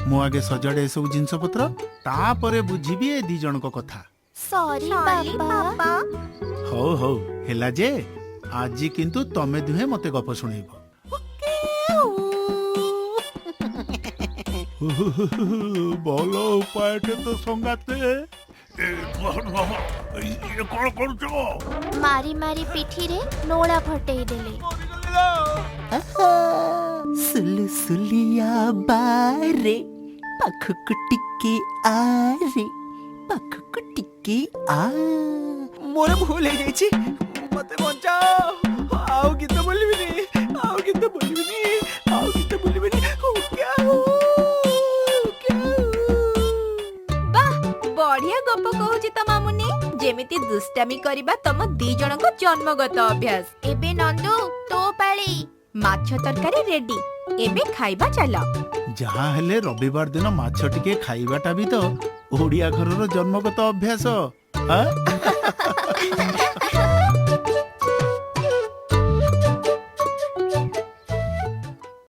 मु आगे सजाड़े सब जिनस पत्र तापरे बुझीबी ए दी जन को कथा। सॉरी पापा। हो हो हेला जे आज किंतु तमे दुहे मते गप सुनेइबो। बोलो उपाय तो संगाते कौन करूछ? मारी मारी पिठी रे नोळा फटेई देले। सुलु सुलिया बारे पाखकु टिके आरे पाखकु टिके आ मोर भूल हो जाइछि मते बचाओ। आओ गीत बोलबिनी आओ गीत बोलबिनी आओ गीत बोलबिनी हो क्या हो क्या वाह बढ़िया गप कहूची त मामुनी। जेमिति दुष्टामी करिबा तम दी जनक जन्मगत अभ्यास। एबे नंदू तो पाली माछ तरकारी रेडी एबे खाइबा चल। जहाँ हेले रविवार दिन माछ टिके खाइबाटा भी तो ओडिया घरर जन्मगत अभ्यास।